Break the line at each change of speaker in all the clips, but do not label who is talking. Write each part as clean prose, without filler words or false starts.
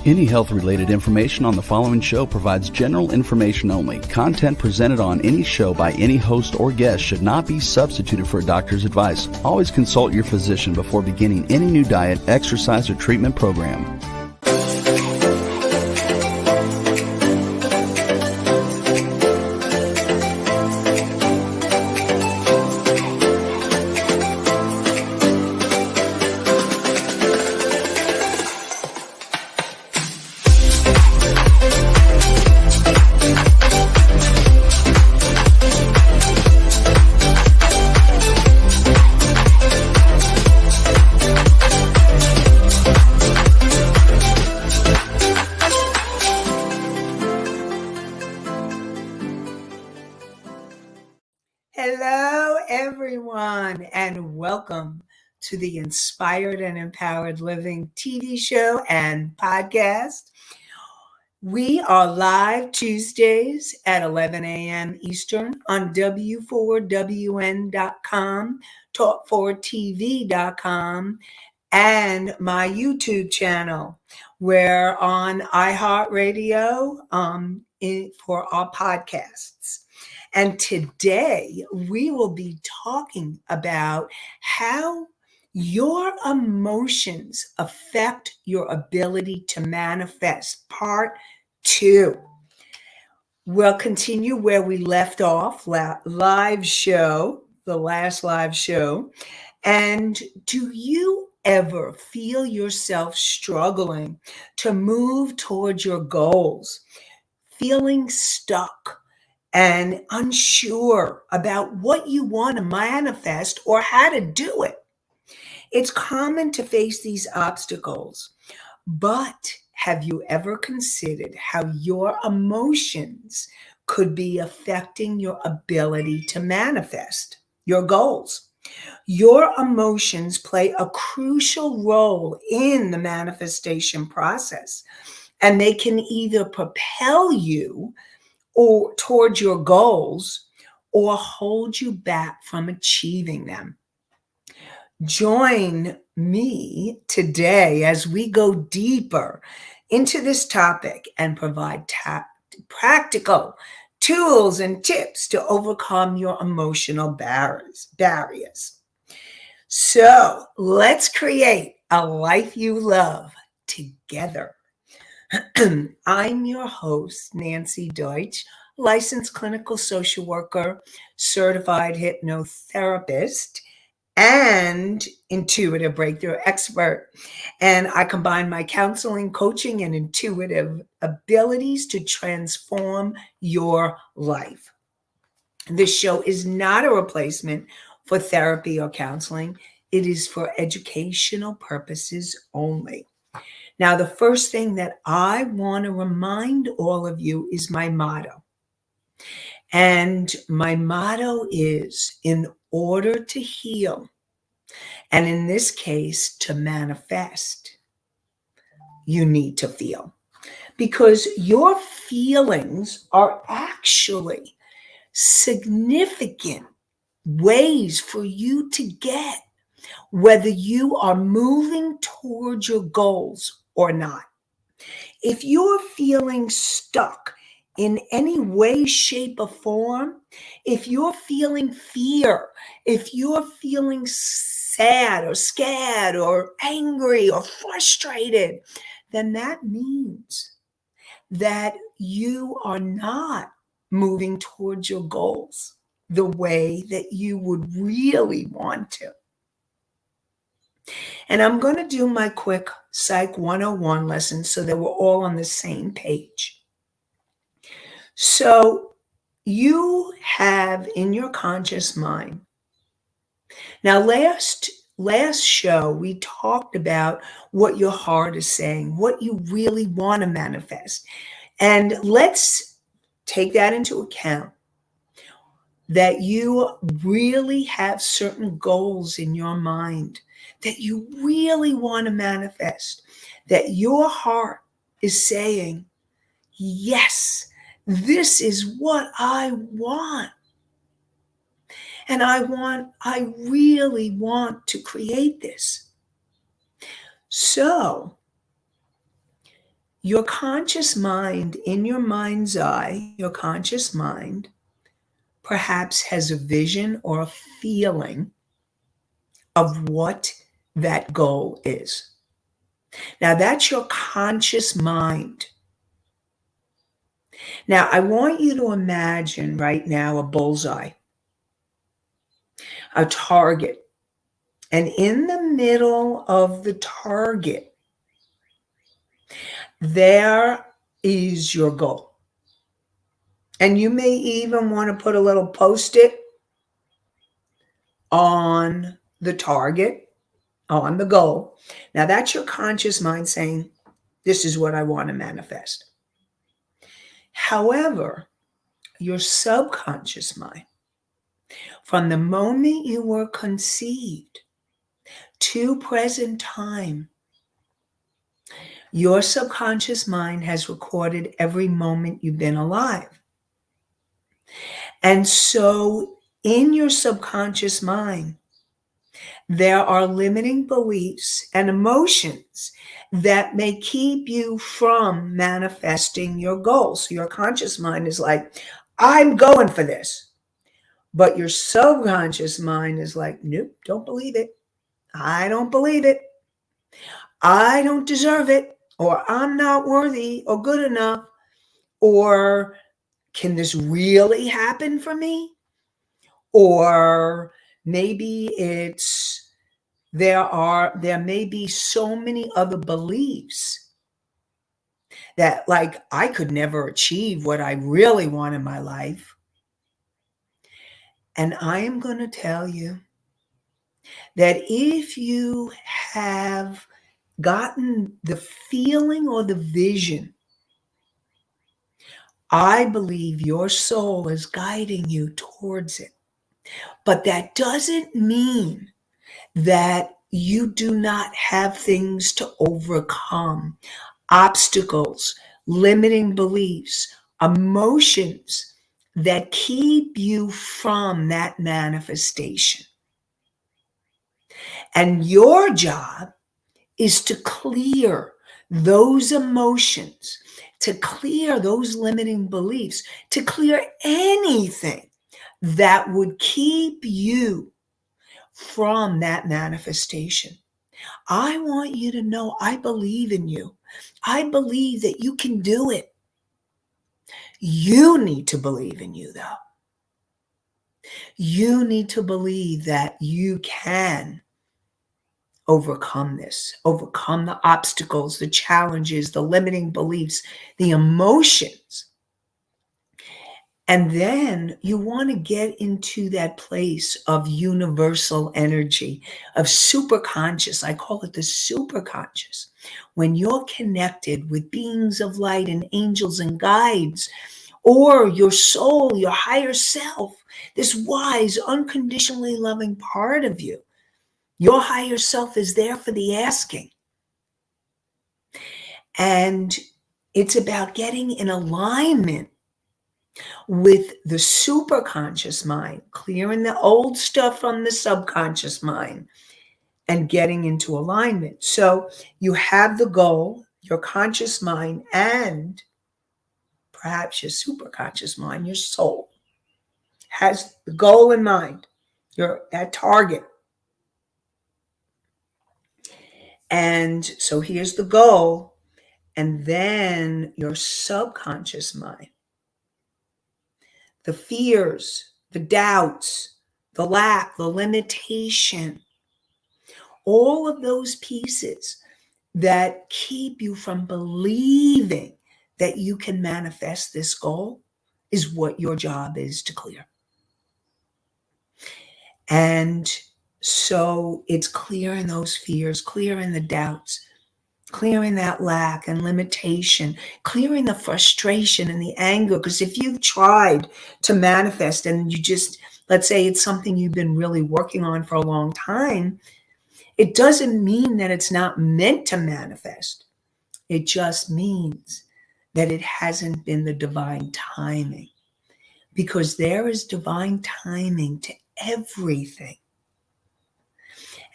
Any health-related information on the following show provides general information only. Content presented on any show by any host or guest should not be substituted for a doctor's advice. Always consult your physician before beginning any new diet, exercise, or treatment program.
Hello, everyone, and welcome to the Inspired and Empowered Living TV show and podcast. We are live Tuesdays at 11 a.m. Eastern on W4WN.com, Talk4TV.com, and my YouTube channel. We're on iHeartRadio for our podcasts. And today we will be talking about how your emotions affect your ability to manifest. Part 2. We'll continue where we left off, the last live show. And do you ever feel yourself struggling to move towards your goals, feeling stuck and unsure about what you want to manifest or how to do it? It's common to face these obstacles, but have you ever considered how your emotions could be affecting your ability to manifest your goals? Your emotions play a crucial role in the manifestation process, and they can either propel you or towards your goals or hold you back from achieving them. Join me today as we go deeper into this topic and provide practical tools and tips to overcome your emotional barriers. So let's create a life you love together. I'm your host, Nancy Deutsch, licensed clinical social worker, certified hypnotherapist, and intuitive breakthrough expert. And I combine my counseling, coaching, and intuitive abilities to transform your life. This show is not a replacement for therapy or counseling. It is for educational purposes only. Now, the first thing that I want to remind all of you is my motto. And my motto is, in order to heal, and in this case, to manifest, you need to feel. Because your feelings are actually significant ways for you to get whether you are moving towards your goals or not. If you're feeling stuck in any way, shape, or form, if you're feeling fear, if you're feeling sad or scared or angry or frustrated, then that means that you are not moving towards your goals the way that you would really want to. And I'm going to do my quick Psych 101 lesson so that we're all on the same page. So you have in your conscious mind. Now, last show, we talked about what your heart is saying, what you really want to manifest. And let's take that into account, that you really have certain goals in your mind that you really want to manifest, that your heart is saying, yes, this is what I want. And I really want to create this. So Your conscious mind, in your mind's eye, your conscious mind perhaps has a vision or a feeling of what that goal is. Now, that's your conscious mind. Now, I want you to imagine right now a bullseye, a target. And in the middle of the target, there is your goal. And you may even want to put a little post-it on the target, on the goal. Now, that's your conscious mind saying, this is what I want to manifest. However, your subconscious mind, from the moment you were conceived to present time, your subconscious mind has recorded every moment you've been alive. And so in your subconscious mind, there are limiting beliefs and emotions that may keep you from manifesting your goals. So your conscious mind is like, I'm going for this. But your subconscious mind is like, nope, don't believe it. I don't believe it. I don't deserve it. Or I'm not worthy or good enough. Or can this really happen for me? Or maybe it's there may be so many other beliefs that, like, I could never achieve what I really want in my life. And I am going to tell you that if you have gotten the feeling or the vision, I believe your soul is guiding you towards it. But that doesn't mean that you do not have things to overcome, obstacles, limiting beliefs, emotions that keep you from that manifestation. And your job is to clear those emotions, to clear those limiting beliefs, to clear anything that would keep you from that manifestation. I want you to know I believe in you. I believe that you can do it. You need to believe in you, though. You need to believe that you can overcome this, overcome the obstacles, the challenges, the limiting beliefs, the emotions. And then you want to get into that place of universal energy, of superconscious. I call it the superconscious. When you're connected with beings of light and angels and guides, or your soul, your higher self, this wise, unconditionally loving part of you, your higher self is there for the asking. And it's about getting in alignment with the superconscious mind, clearing the old stuff from the subconscious mind and getting into alignment. So you have the goal, your conscious mind, and perhaps your superconscious mind, your soul, has the goal in mind, that target. And so here's the goal. And then your subconscious mind, the fears, the doubts, the lack, the limitation, all of those pieces that keep you from believing that you can manifest this goal is what your job is to clear. And so it's clearing those fears, clearing the doubts, clearing that lack and limitation, clearing the frustration and the anger. Because if you've tried to manifest and you just, let's say it's something you've been really working on for a long time, it doesn't mean that it's not meant to manifest. It just means that it hasn't been the divine timing, because there is divine timing to everything.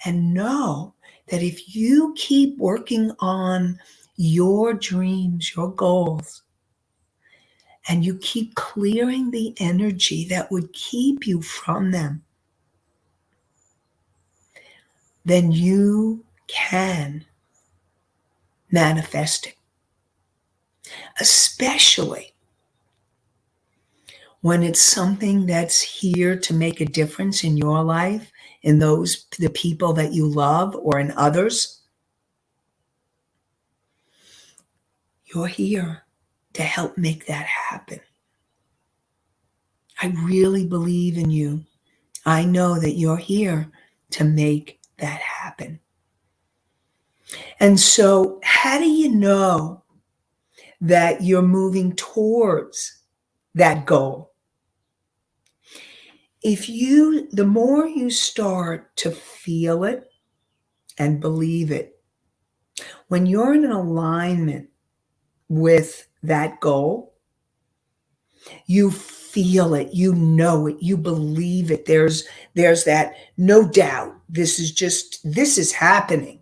And know that if you keep working on your dreams, your goals, and you keep clearing the energy that would keep you from them, then you can manifest it. Especially when it's something that's here to make a difference in your life, in the people that you love, or in others. You're here to help make that happen. I really believe in you. I know that you're here to make that happen. And so, how do you know that you're moving towards that goal? The more you start to feel it and believe it, when you're in an alignment with that goal, you feel it, you know it, you believe it. There's that no doubt. This is happening.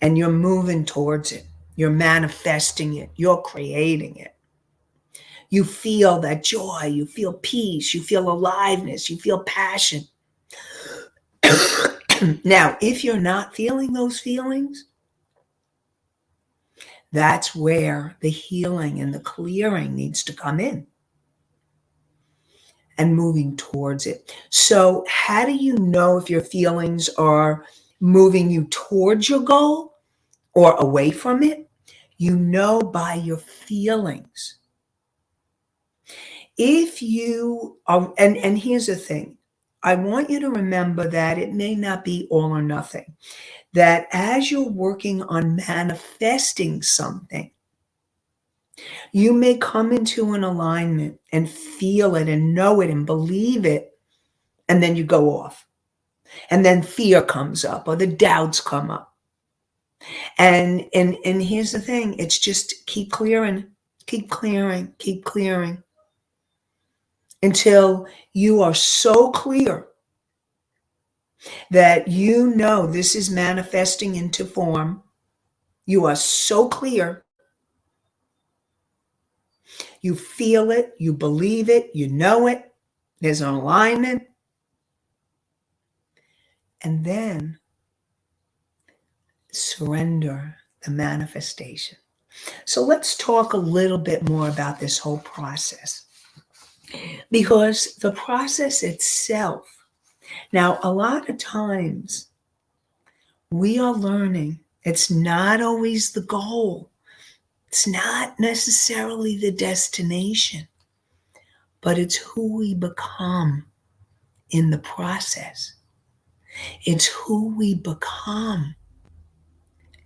And you're moving towards it. You're manifesting it. You're creating it. You feel that joy, you feel peace, you feel aliveness, you feel passion. Now, if you're not feeling those feelings, that's where the healing and the clearing needs to come in and moving towards it. So, how do you know if your feelings are moving you towards your goal or away from it? You know by your feelings. If you are, and here's the thing, I want you to remember that it may not be all or nothing. That as you're working on manifesting something, you may come into an alignment and feel it and know it and believe it, and then you go off. And then fear comes up or the doubts come up. And here's the thing, it's just keep clearing, keep clearing, keep clearing until you are so clear that you know this is manifesting into form. You are so clear. You feel it, you believe it, you know it. There's an alignment. And then surrender the manifestation. So let's talk a little bit more about this whole process. Because the process itself, now a lot of times we are learning it's not always the goal. It's not necessarily the destination, but it's who we become in the process. It's who we become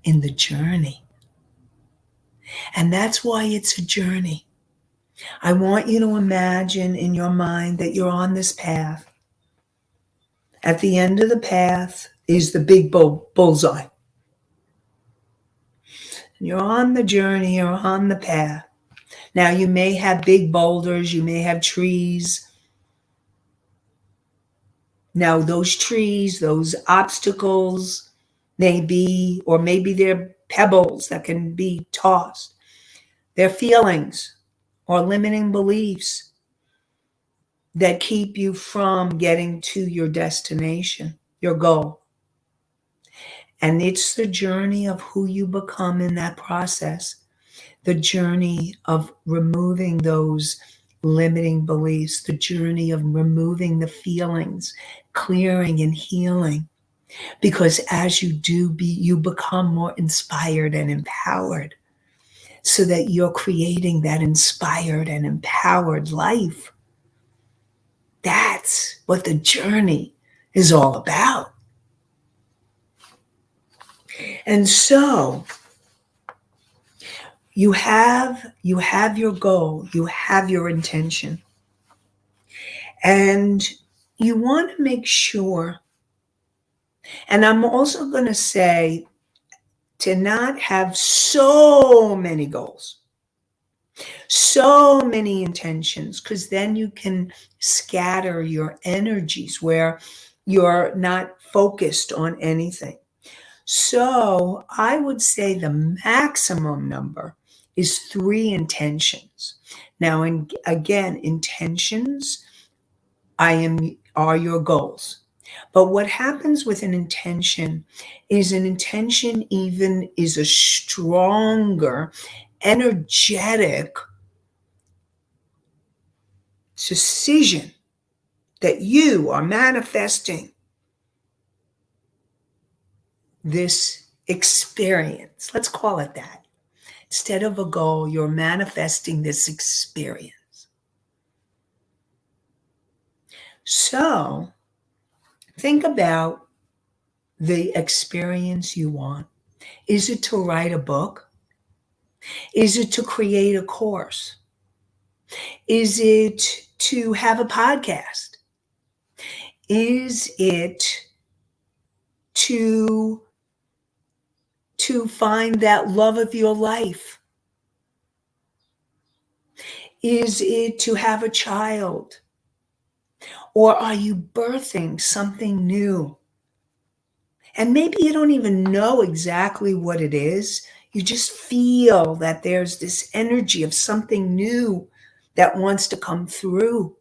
in the journey. And that's why it's a journey. I want you to imagine in your mind that you're on this path. At the end of the path is the big bullseye. You're on the journey, you're on the path. Now, you may have big boulders, you may have trees. Now, those trees, those obstacles maybe they're pebbles that can be tossed. They're feelings or limiting beliefs that keep you from getting to your destination, your goal. And it's the journey of who you become in that process, the journey of removing those limiting beliefs, the journey of removing the feelings, clearing and healing. Because as you do, you become more inspired and empowered so that you're creating that inspired and empowered life. That's what the journey is all about. And so you have your goal, you have your intention, and you want to make sure, and I'm also going to say to not have so many goals, so many intentions, because then you can scatter your energies where you're not focused on anything. So I would say the maximum number is 3 intentions. Now, again, intentions are your goals. But what happens with an intention even is a stronger, energetic decision that you are manifesting this experience. Let's call it that. Instead of a goal, you're manifesting this experience. So think about the experience you want. Is it to write a book? Is it to create a course? Is it to have a podcast? Is it to find that love of your life? Is it to have a child? Or are you birthing something new? And maybe you don't even know exactly what it is. You just feel that there's this energy of something new that wants to come through.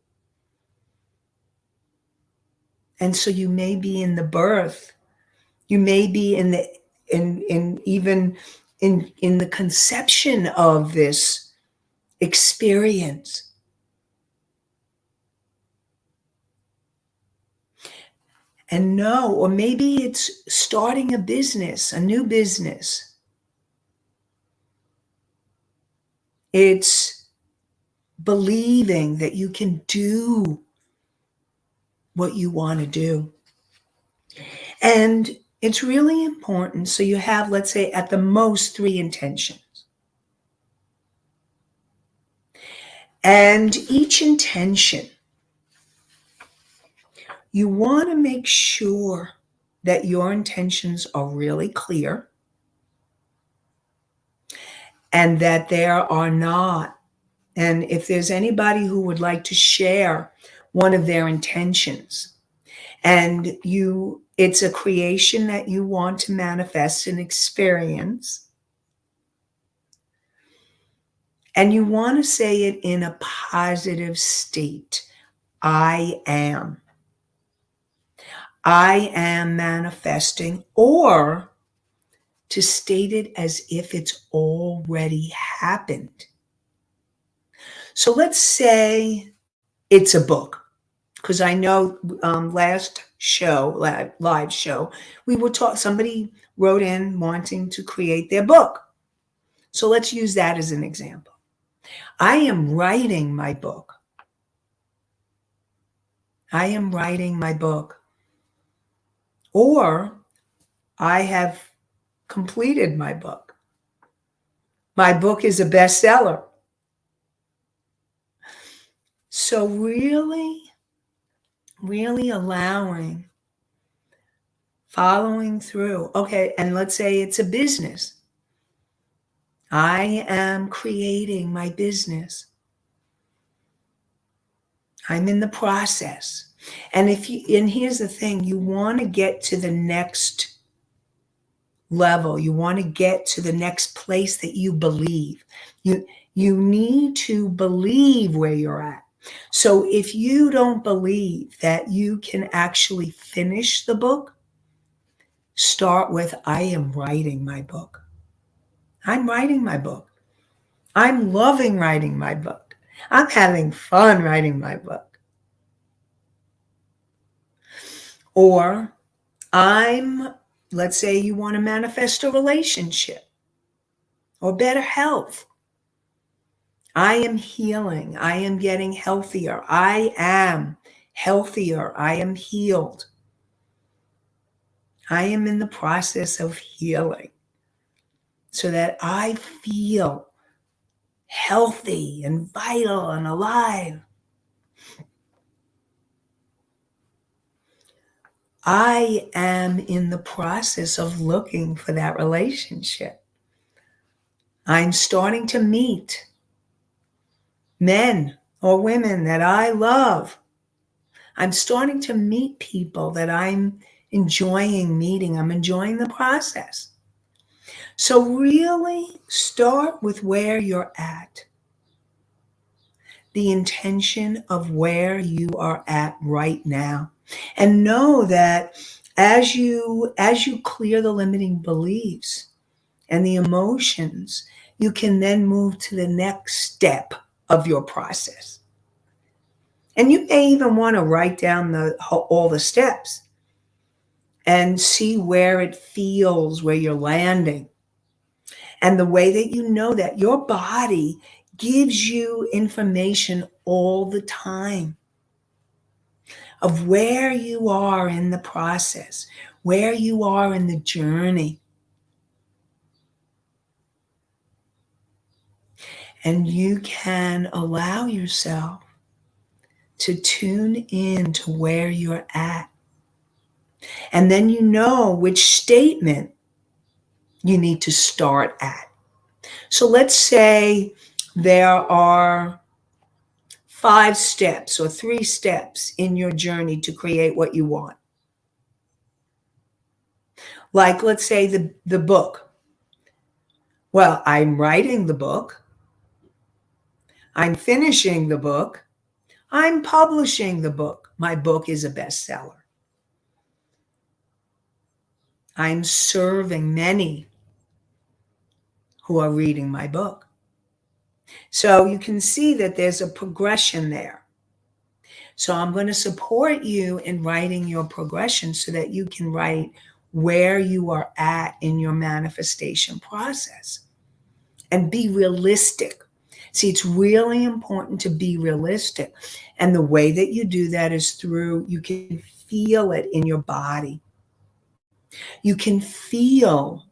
And so you may be in the birth. You may be in the in the conception of this experience. And no, or maybe it's starting a business, a new business. It's believing that you can do what you want to do. And it's really important. So you have, let's say, at the most 3 intentions. And each intention, you want to make sure that your intentions are really clear and that there are not. And if there's anybody who would like to share one of their intentions, and it's a creation that you want to manifest and experience, and you want to say it in a positive state. I am manifesting, or to state it as if it's already happened. So let's say it's a book, because I know last show, live show, somebody wrote in wanting to create their book. So let's use that as an example. I am writing my book. I am writing my book. Or I have completed my book. My book is a bestseller. So really, really following through. Okay, and let's say it's a business. I am creating my business. I'm in the process. And here's the thing, you want to get to the next level. You want to get to the next place that you believe. You need to believe where you're at. So if you don't believe that you can actually finish the book, start with, I am writing my book. I'm writing my book. I'm loving writing my book. I'm having fun writing my book. Or let's say you want to manifest a relationship or better health. I am healing. I am getting healthier. I am healthier. I am healed. I am in the process of healing so that I feel healthy and vital and alive. I am in the process of looking for that relationship. I'm starting to meet men or women that I love. I'm starting to meet people that I'm enjoying meeting. I'm enjoying the process. So really start with where you're at. The intention of where you are at right now. And know that as you clear the limiting beliefs and the emotions, you can then move to the next step of your process. And you may even want to write down all the steps and see where it feels, where you're landing. And the way that you know that your body gives you information all the time of where you are in the process, where you are in the journey. And you can allow yourself to tune in to where you're at. And then you know which statement you need to start at. So let's say there are 5 steps or 3 steps in your journey to create what you want. Like, let's say the book. Well, I'm writing the book. I'm finishing the book. I'm publishing the book. My book is a bestseller. I'm serving many who are reading my book. So you can see that there's a progression there. So I'm going to support you in writing your progression so that you can write where you are at in your manifestation process and be realistic. See, it's really important to be realistic. And the way that you do that is through, you can feel it in your body. You can feel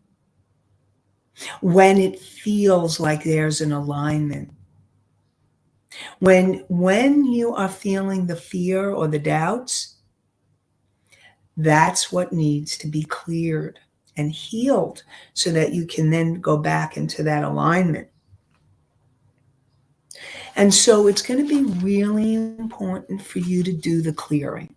when it feels like there's an alignment. When you are feeling the fear or the doubts, that's what needs to be cleared and healed so that you can then go back into that alignment. And so it's going to be really important for you to do the clearing.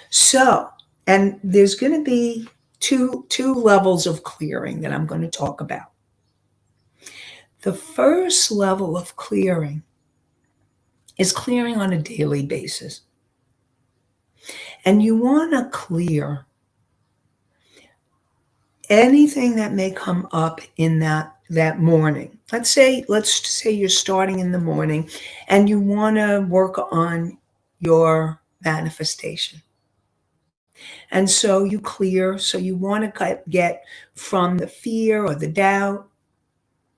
So, and there's going to be two levels of clearing that I'm going to talk about. The first level of clearing is clearing on a daily basis. And you want to clear anything that may come up in that morning. Let's say you're starting in the morning and you want to work on your manifestation. And so you clear, so you want to get from the fear or the doubt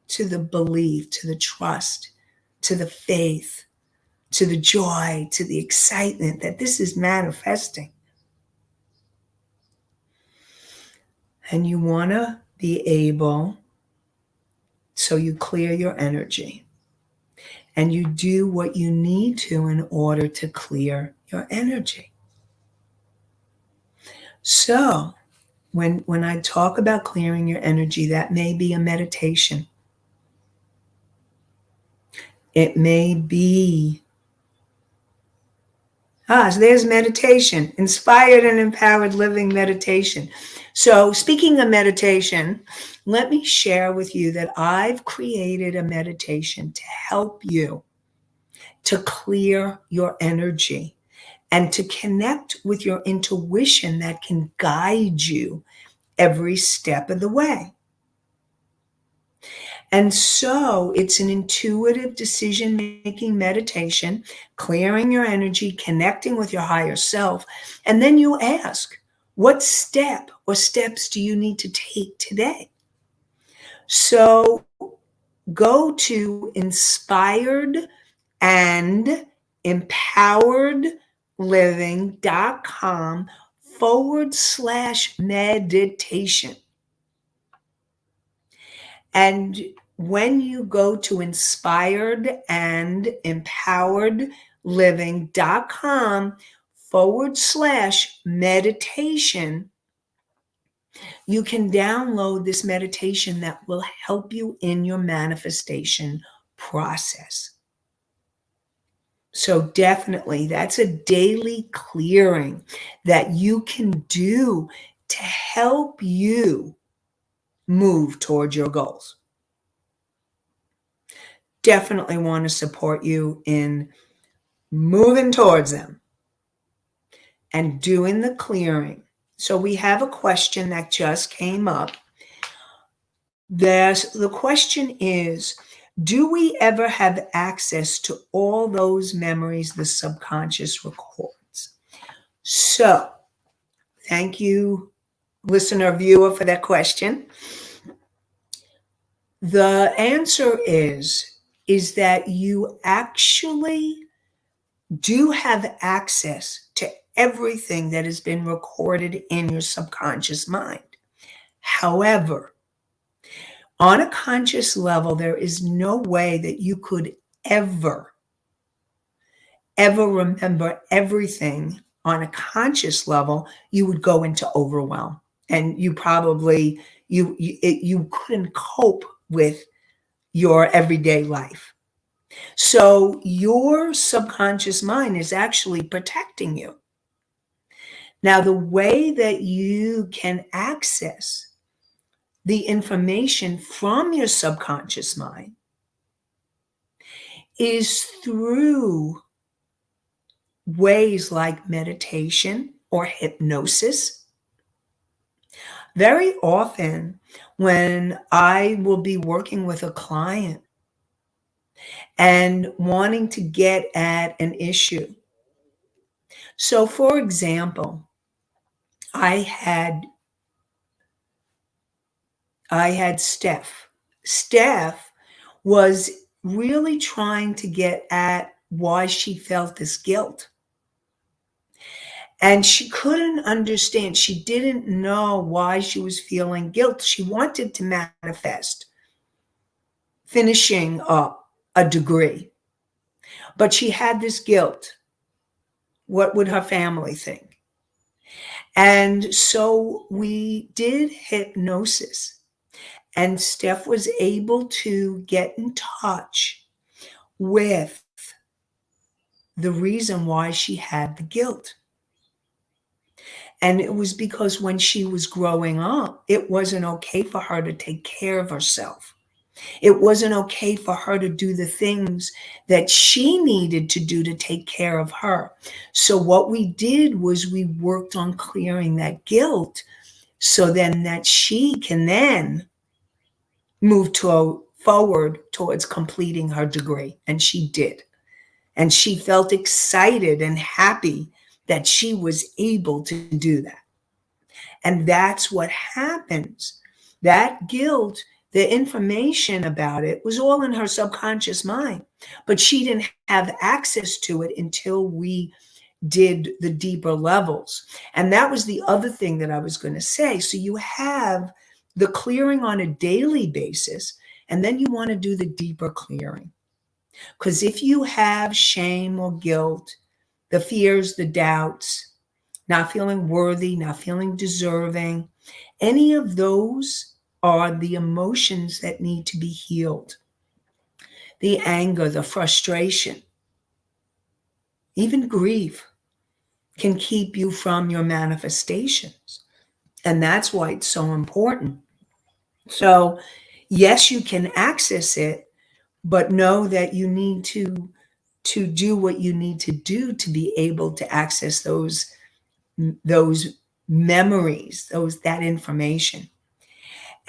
to the belief, to the trust, to the faith, to the joy, to the excitement that this is manifesting. And you want to be able, so you clear your energy and you do what you need to in order to clear your energy. So when I talk about clearing your energy, that may be a meditation. It may be, so there's meditation, inspired and empowered living meditation. So speaking of meditation, let me share with you that I've created a meditation to help you to clear your energy and to connect with your intuition that can guide you every step of the way. And so it's an intuitive decision-making meditation, clearing your energy, connecting with your higher self. And then you ask, what step or steps do you need to take today? So go to inspiredandempoweredliving.com/meditation. And when you go to inspiredandempoweredliving.com/meditation, you can download this meditation that will help you in your manifestation process. So definitely, that's a daily clearing that you can do to help you move towards your goals. Definitely want to support you in moving towards them and doing the clearing. So we have a question that just came up. The question is, do we ever have access to all those memories the subconscious records? So, thank you, listener, viewer, for that question. The answer is that you actually do have access to everything that has been recorded in your subconscious mind. However, on a conscious level, there is no way that you could ever, ever remember everything on a conscious level. You would go into overwhelm, and you probably you couldn't cope with your everyday life. So your subconscious mind is actually protecting you. Now, the way that you can access the information from your subconscious mind is through ways like meditation or hypnosis. Very often, when I will be working with a client and wanting to get at an issue. So, for example, I had Steph. Steph was really trying to get at why she felt this guilt. And she couldn't understand. She didn't know why she was feeling guilt. She wanted to manifest finishing up a degree, but she had this guilt. What would her family think? And so we did hypnosis, and Steph was able to get in touch with the reason why she had the guilt. And it was because when she was growing up, it wasn't okay for her to take care of herself. It wasn't okay for her to do the things that she needed to do to take care of her. So what we did was we worked on clearing that guilt so then that she can then move forward towards completing her degree. And she did. And she felt excited and happy that she was able to do that. And that's what happens. That guilt, the information about it was all in her subconscious mind, but she didn't have access to it until we did the deeper levels. And that was the other thing that I was going to say. So you have the clearing on a daily basis, and then you want to do the deeper clearing. Because if you have shame or guilt, the fears, the doubts, not feeling worthy, not feeling deserving, any of those are the emotions that need to be healed. The anger, the frustration, even grief can keep you from your manifestations. And that's why it's so important. So, yes, you can access it, but know that you need to do what you need to do to be able to access those memories, that information.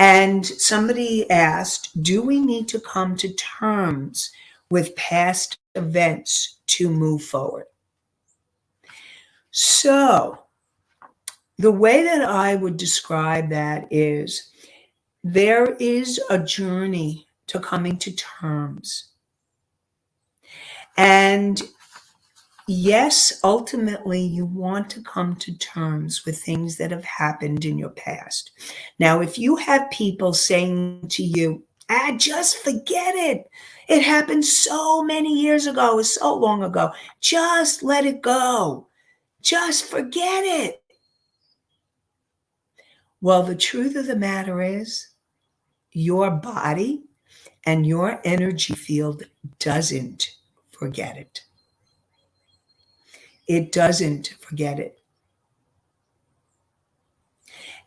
And somebody asked, do we need to come to terms with past events to move forward? So, the way that I would describe that is there is a journey to coming to terms. And yes, ultimately, you want to come to terms with things that have happened in your past. Now, if you have people saying to you, just forget it. It happened so many years ago, so long ago. Just let it go. Just forget it. Well, the truth of the matter is, your body and your energy field doesn't forget it. it doesn't forget it.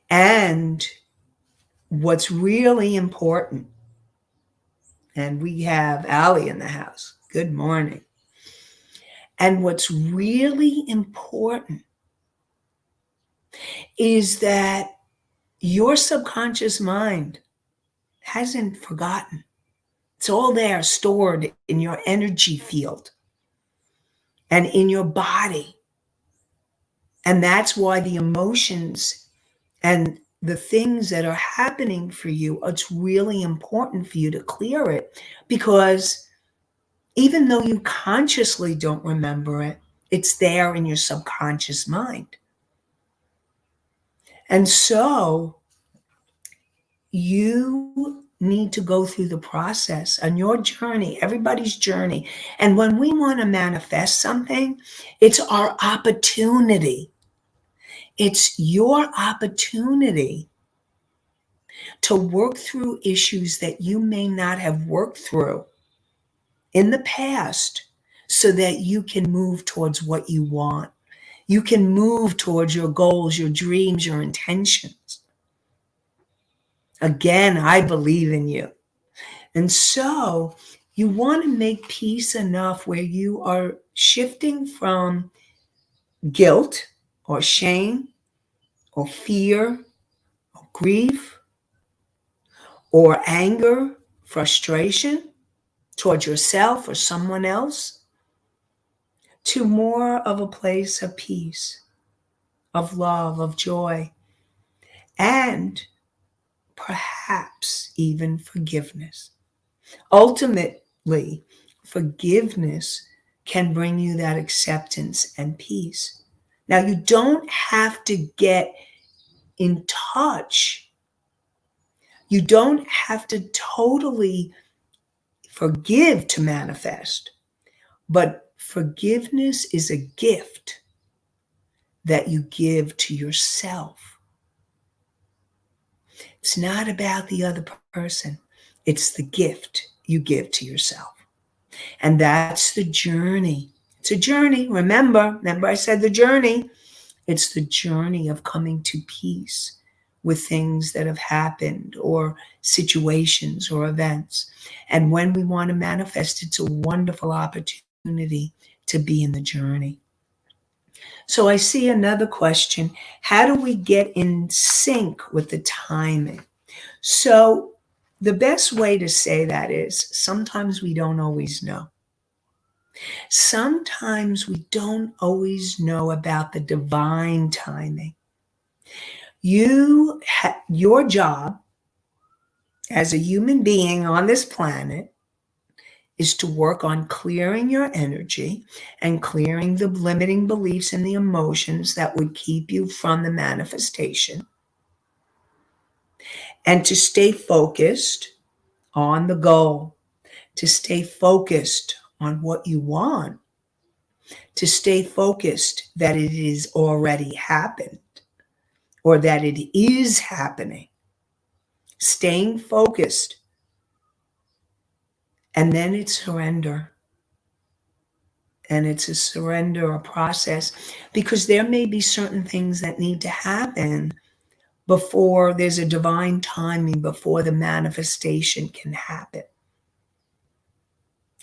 And what's really important, and we have Allie in the house. Good morning. And what's really important is that your subconscious mind hasn't forgotten. It's all there stored in your energy field and in your body. And that's why the emotions and the things that are happening for you, it's really important for you to clear it, because even though you consciously don't remember it, it's there in your subconscious mind. And so you need to go through the process on your journey, everybody's journey. And when we want to manifest something, it's our opportunity. It's your opportunity to work through issues that you may not have worked through in the past so that you can move towards what you want. You can move towards your goals, your dreams, your intentions. Again, I believe in you. And so you want to make peace enough where you are shifting from guilt or shame or fear or grief or anger, frustration towards yourself or someone else, to more of a place of peace, of love, of joy, and perhaps even forgiveness. Ultimately, forgiveness can bring you that acceptance and peace. Now, you don't have to get in touch. You don't have to totally forgive to manifest, but forgiveness is a gift that you give to yourself. It's not about the other person. It's the gift you give to yourself. And that's the journey. It's a journey. Remember I said the journey. It's the journey of coming to peace with things that have happened or situations or events. And when we want to manifest, it's a wonderful opportunity to be in the journey. So I see another question. How do we get in sync with the timing? So the best way to say that is sometimes we don't always know. Sometimes we don't always know about the divine timing. Your job as a human being on this planet is to work on clearing your energy and clearing the limiting beliefs and the emotions that would keep you from the manifestation, and to stay focused on the goal, to stay focused on what you want, to stay focused that it is already happened or that it is happening. Staying focused. And then it's surrender. And it's a surrender, a process, because there may be certain things that need to happen before there's a divine timing, before the manifestation can happen.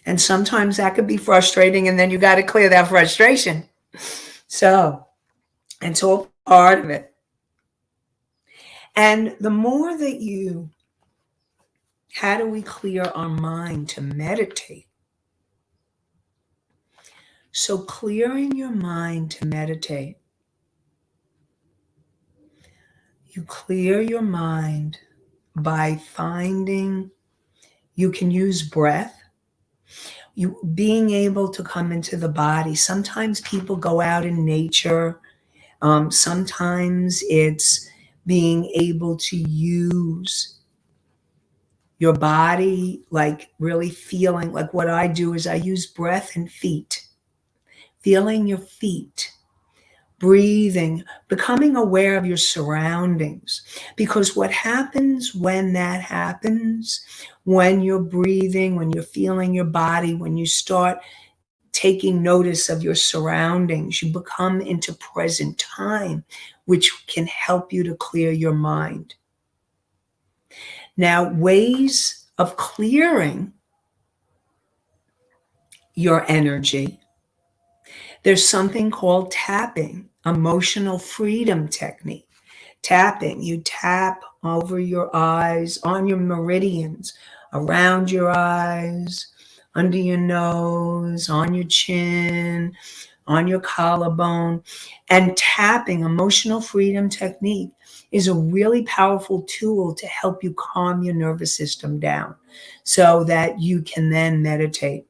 And sometimes that could be frustrating, and then you got to clear that frustration. So it's all part of it. And the more that how do we clear our mind to meditate? So clearing your mind to meditate, you clear your mind by finding, you can use breath, you being able to come into the body. Sometimes people go out in nature. Sometimes it's being able to use your body, like really feeling, like what I do is I use breath and feet, feeling your feet, breathing, becoming aware of your surroundings. Because what happens when that happens, when you're breathing, when you're feeling your body, when you start taking notice of your surroundings. You become into present time, which can help you to clear your mind. Now, ways of clearing your energy. There's something called tapping, emotional freedom technique. Tapping, you tap over your eyes, on your meridians, around your eyes, under your nose, on your chin, on your collarbone. And tapping, emotional freedom technique, is a really powerful tool to help you calm your nervous system down so that you can then meditate.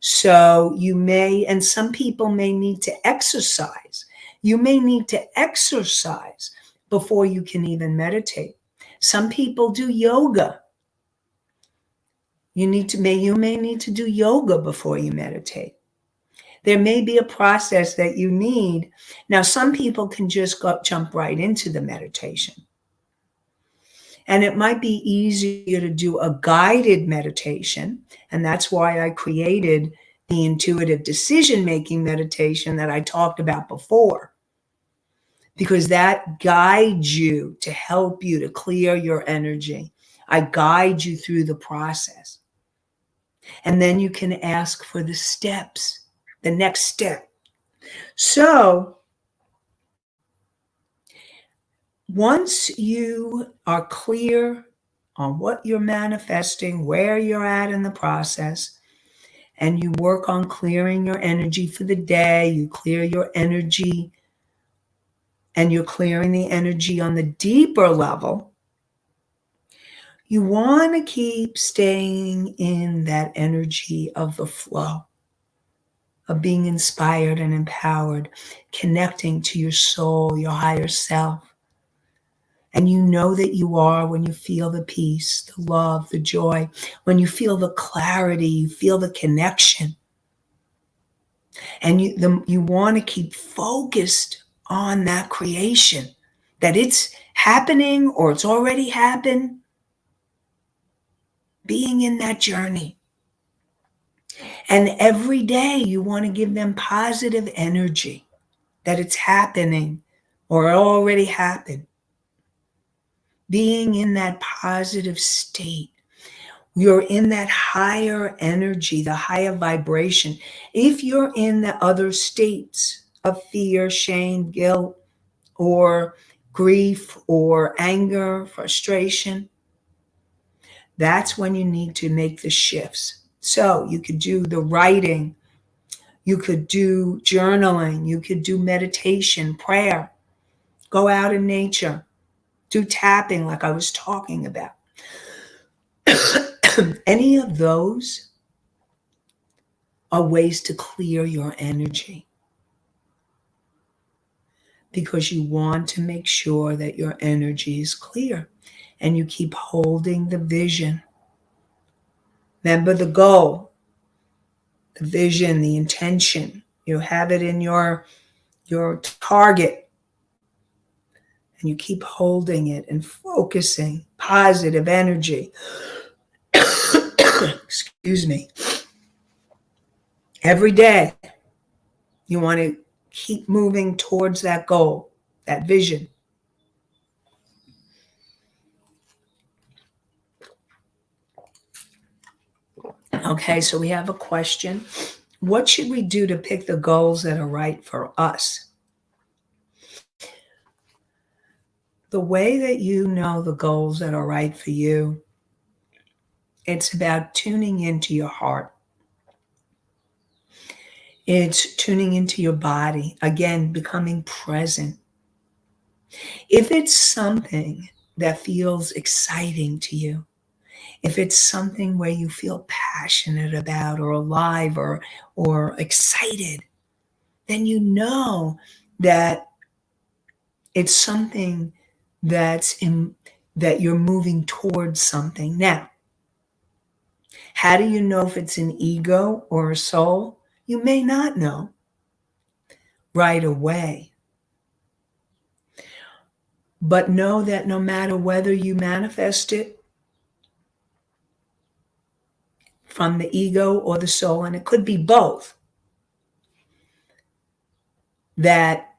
So you may, and some people may need to exercise. You may need to exercise before you can even meditate. Some people do yoga. You may need to do yoga before you meditate. There may be a process that you need. Now, some people can just jump right into the meditation. And it might be easier to do a guided meditation. And that's why I created the intuitive decision-making meditation that I talked about before, because that guides you to help you to clear your energy. I guide you through the process. And then you can ask for the steps, the next step. So once you are clear on what you're manifesting, where you're at in the process, and you work on clearing your energy for the day, you clear your energy, and you're clearing the energy on the deeper level, you want to keep staying in that energy of the flow, of being inspired and empowered, connecting to your soul, your higher self. And you know that you are when you feel the peace, the love, the joy, when you feel the clarity, you feel the connection. And you want to keep focused on that creation, that it's happening or it's already happened, being in that journey. And every day you want to give them positive energy that it's happening or it already happened. Being in that positive state. You're in that higher energy, the higher vibration. If you're in the other states of fear, shame, guilt, or grief, or anger, frustration, that's when you need to make the shifts. So you could do the writing, you could do journaling, you could do meditation, prayer, go out in nature, do tapping like I was talking about. Any of those are ways to clear your energy, because you want to make sure that your energy is clear and you keep holding the vision. Remember the goal, the vision, the intention. You have it in your target, and you keep holding it and focusing positive energy. Excuse me. Every day, you want to keep moving towards that goal, that vision. Okay, so we have a question. What should we do to pick the goals that are right for us? The way that you know the goals that are right for you, it's about tuning into your heart. It's tuning into your body. Again, becoming present. If it's something that feels exciting to you, if it's something where you feel passionate about or alive or excited, then you know that it's something that you're moving towards something. Now, how do you know if it's an ego or a soul? You may not know right away. But know that no matter whether you manifest it from the ego or the soul, and it could be both, that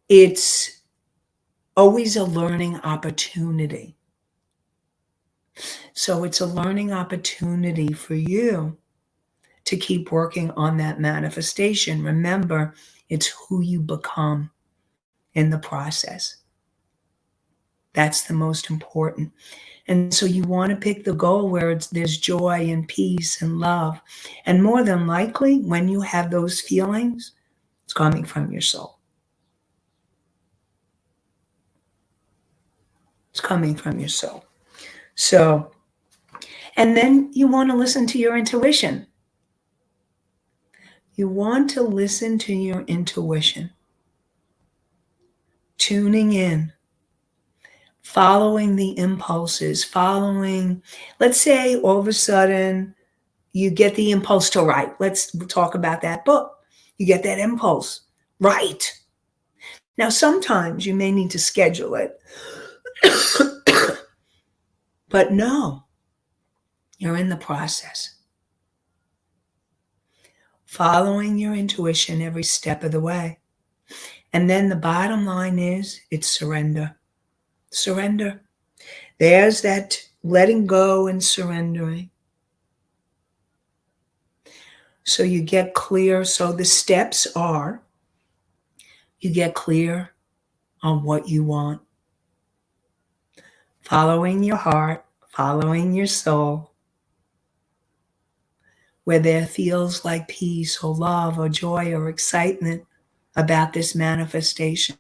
it's always a learning opportunity. So it's a learning opportunity for you to keep working on that manifestation. Remember, it's who you become in the process. That's the most important. And so you want to pick the goal where there's joy and peace and love. And more than likely, when you have those feelings, it's coming from your soul. It's coming from your soul. So, and then you want to listen to your intuition. You want to listen to your intuition. Tuning in, following the impulses, let's say all of a sudden you get the impulse to write. Let's talk about that book. You get that impulse, write. Now, sometimes you may need to schedule it, but no, you're in the process. Following your intuition every step of the way. And then the bottom line is it's surrender. Surrender. There's that letting go and surrendering. So you get clear. So the steps are, you get clear on what you want. Following your heart, following your soul. Where there feels like peace or love or joy or excitement about this manifestation.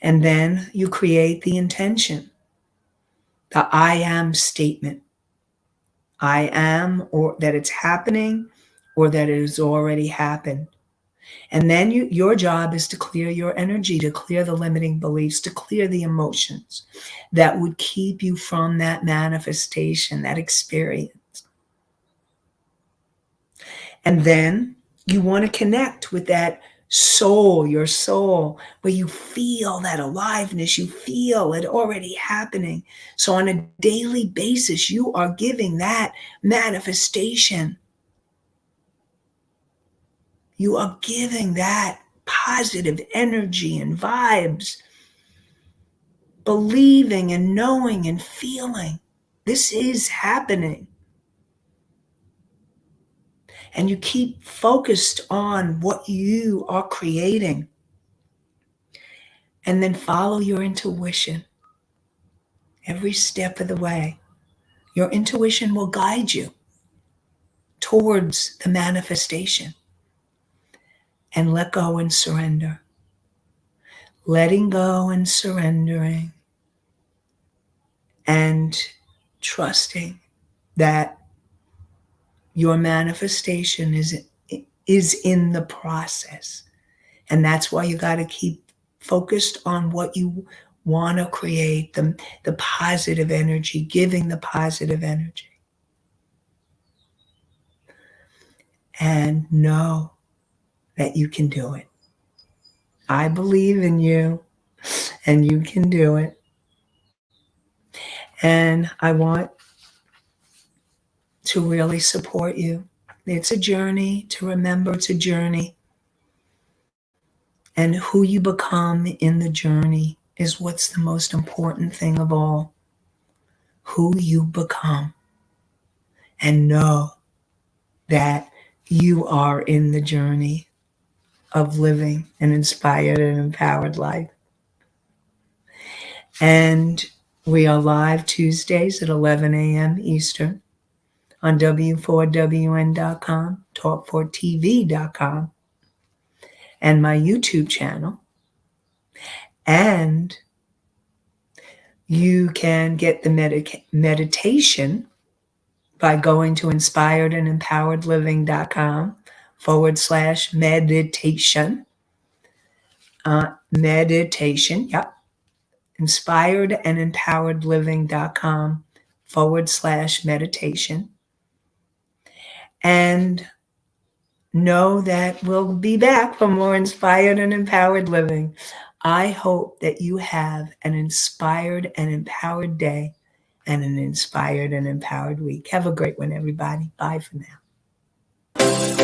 And then you create the intention, the I am statement. I am, or that it's happening, or that it has already happened. And then your job is to clear your energy, to clear the limiting beliefs, to clear the emotions that would keep you from that manifestation, that experience. And then you want to connect with that soul, your soul, where you feel that aliveness, you feel it already happening. So on a daily basis, you are giving that manifestation. You are giving that positive energy and vibes, believing and knowing and feeling this is happening. And you keep focused on what you are creating. And then follow your intuition every step of the way. Your intuition will guide you towards the manifestation. And let go and surrender. Letting go and surrendering. And trusting that your manifestation is in the process. And that's why you got to keep focused on what you want to create, the positive energy, giving the positive energy. And know that you can do it. I believe in you, and you can do it. And I want to really support you. It's a journey. To remember, it's a journey. And who you become in the journey is what's the most important thing of all. Who you become. And know that you are in the journey of living an inspired and empowered life. And we are live Tuesdays at 11 a.m. Eastern on W4WN.com, Talk4TV.com, and my YouTube channel. And you can get the meditation by going to inspiredandempoweredliving.com/meditation. Meditation, yep. inspiredandempoweredliving.com/meditation. And know that we'll be back for more inspired and empowered living. I hope that you have an inspired and empowered day and an inspired and empowered week. Have a great one, everybody. Bye for now.